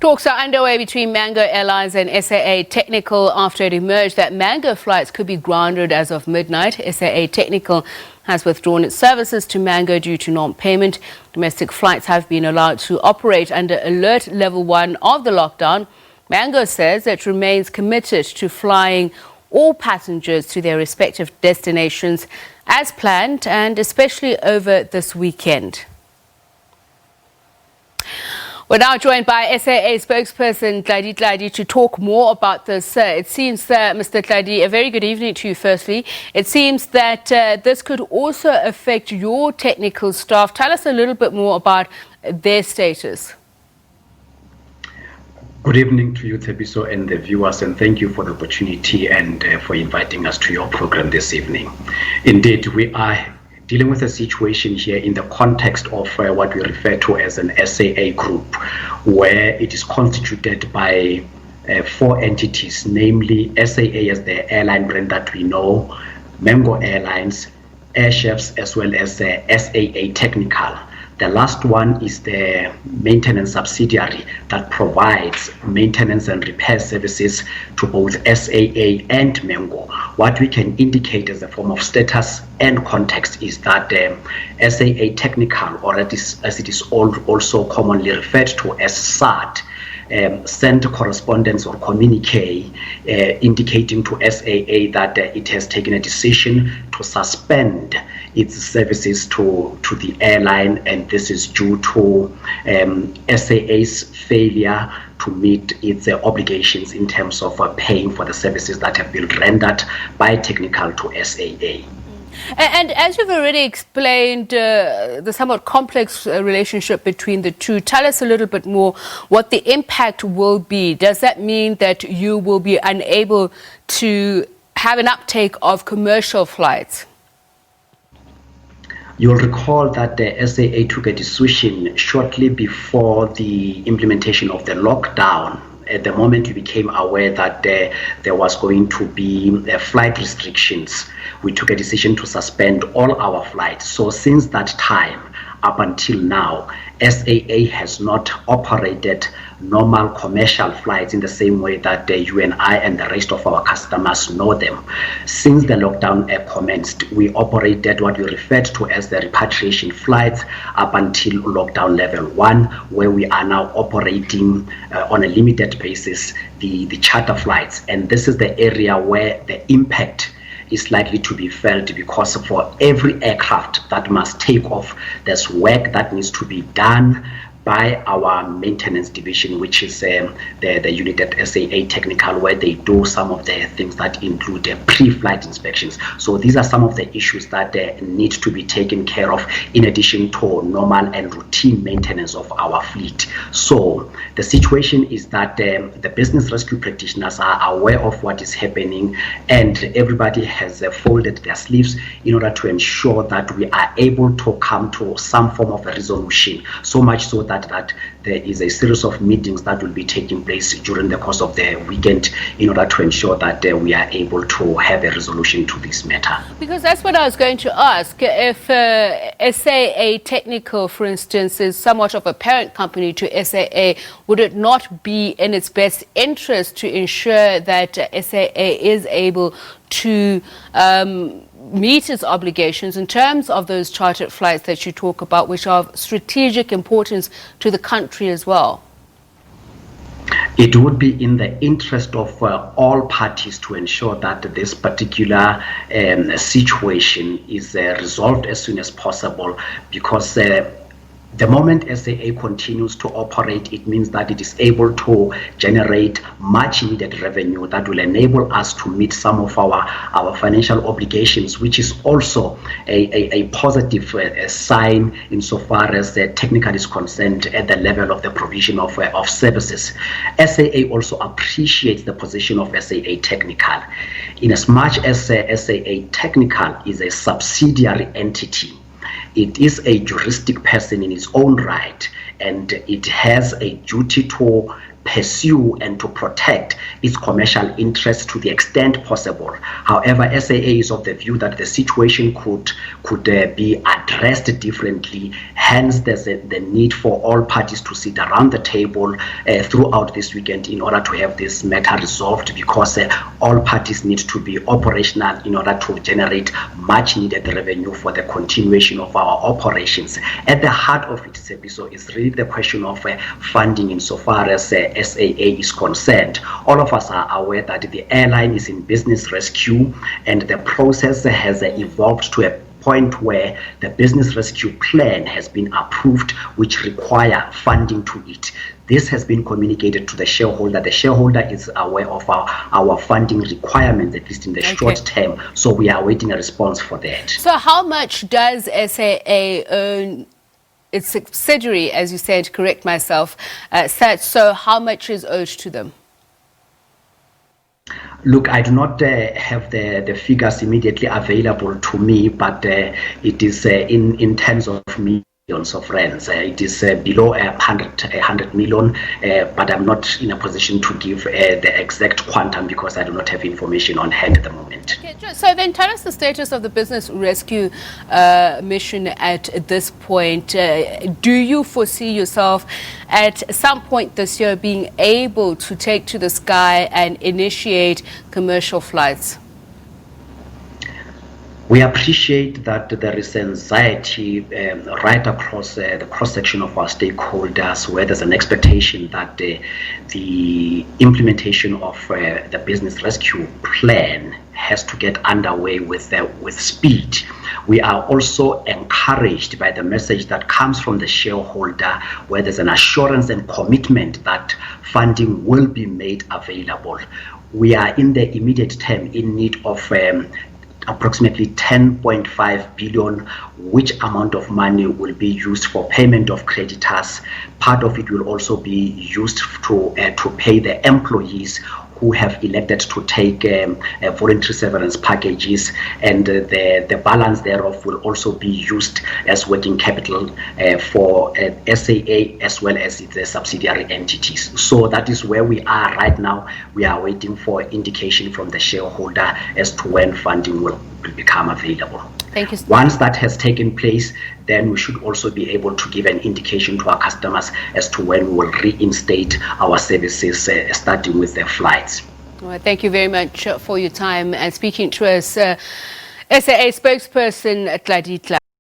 Talks are underway between Mango Airlines and SAA Technical after it emerged that Mango flights could be grounded as of midnight. SAA Technical has withdrawn its services to Mango due to non-payment. Domestic flights have been allowed to operate under Alert Level 1 of the lockdown. Mango says it remains committed to flying all passengers to their respective destinations as planned, and especially over this weekend. We're now joined by SAA spokesperson Tlali to talk more about this. It seems, Mr. Tlali, a very good evening to you firstly. It seems that this could also affect your technical staff. Tell us a little bit more about their status. Good evening to you, Tebiso, and the viewers, and thank you for the opportunity and for inviting us to your program this evening. Indeed, we are dealing with a situation here in the context of what we refer to as an SAA group, where it is constituted by 4 entities, namely SAA as the airline brand that we know, Mango Airlines, Airships, as well as SAA Technical. The last one is the maintenance subsidiary that provides maintenance and repair services to both SAA and Mango. What we can indicate as a form of status and context is that SAA Technical, or as it is also commonly referred to as SAT, sent correspondence or communique indicating to SAA that it has taken a decision to suspend its services to the airline, and this is due to SAA's failure to meet its obligations in terms of paying for the services that have been rendered by Technical to SAA. And as you've already explained, the somewhat complex relationship between the two, tell us a little bit more what the impact will be. Does that mean that you will be unable to have an uptake of commercial flights? You'll recall that the SAA took a decision shortly before the implementation of the lockdown. At the moment we became aware that there was going to be flight restrictions, we took a decision to suspend all our flights. So since that time up until now, SAA has not operated normal commercial flights in the same way that you and I and the rest of our customers know them. Since the lockdown commenced, we operated what we referred to as the repatriation flights up until lockdown level 1, where we are now operating on a limited basis the charter flights. And this is the area where the impact is likely to be felt, because for every aircraft that must take off, there's work that needs to be done by our maintenance division, which is the unit at SAA Technical, where they do some of the things that include pre-flight inspections. So these are some of the issues that need to be taken care of, in addition to normal and routine maintenance of our fleet. So the situation is that the business rescue practitioners are aware of what is happening, and everybody has folded their sleeves in order to ensure that we are able to come to some form of a resolution, so much so that there is a series of meetings that will be taking place during the course of the weekend in order to ensure that we are able to have a resolution to this matter. Because that's what I was going to ask. If SAA Technical, for instance, is somewhat of a parent company to SAA, would it not be in its best interest to ensure that SAA is able to meet its obligations in terms of those chartered flights that you talk about, which are of strategic importance to the country as well? It would be in the interest of all parties to ensure that this particular situation is resolved as soon as possible, because the moment SAA continues to operate, it means that it is able to generate much needed revenue that will enable us to meet some of our financial obligations, which is also a positive sign insofar as the technical is concerned at the level of the provision of services. SAA also appreciates the position of SAA Technical, in as much as SAA Technical is a subsidiary entity. It is a juristic person in its own right, and it has a duty to pursue and to protect its commercial interests to the extent possible. However, SAA is of the view that the situation could be addressed differently. Hence, there's the need for all parties to sit around the table throughout this weekend in order to have this matter resolved, because all parties need to be operational in order to generate much needed revenue for the continuation of our operations. At the heart of it, Sebiso, is really the question of funding insofar as SAA is concerned. All of us are aware that the airline is in business rescue, and the process has evolved to a point where the business rescue plan has been approved, which require funding to it. This has been communicated to the shareholder. The shareholder is aware of our funding requirements, at least in the short term. So we are awaiting a response for that. So how much does SAA earn? Its subsidiary, as you said, correct myself, so how much is owed to them? Look, I do not have the figures immediately available to me, but it is in terms of millions of rands. It is below 100 million, but I'm not in a position to give the exact quantum because I do not have information on hand at the moment. Okay, so then tell us the status of the business rescue mission at this point. Do you foresee yourself at some point this year being able to take to the sky and initiate commercial flights? We appreciate that there is anxiety right across the cross-section of our stakeholders, where there's an expectation that the implementation of the business rescue plan has to get underway with speed. We are also encouraged by the message that comes from the shareholder, where there's an assurance and commitment that funding will be made available. We are in the immediate term in need of approximately 10.5 billion, which amount of money will be used for payment of creditors. Part of it will also be used to pay the employees who have elected to take voluntary severance packages, and the balance thereof will also be used as working capital for SAA as well as its subsidiary entities. So that is where we are right now. We are waiting for indication from the shareholder as to when funding will become available. Thank you. Once that has taken place, then we should also be able to give an indication to our customers as to when we will reinstate our services, starting with the flights. Well, thank you very much for your time and speaking to us. SAA spokesperson Tlali.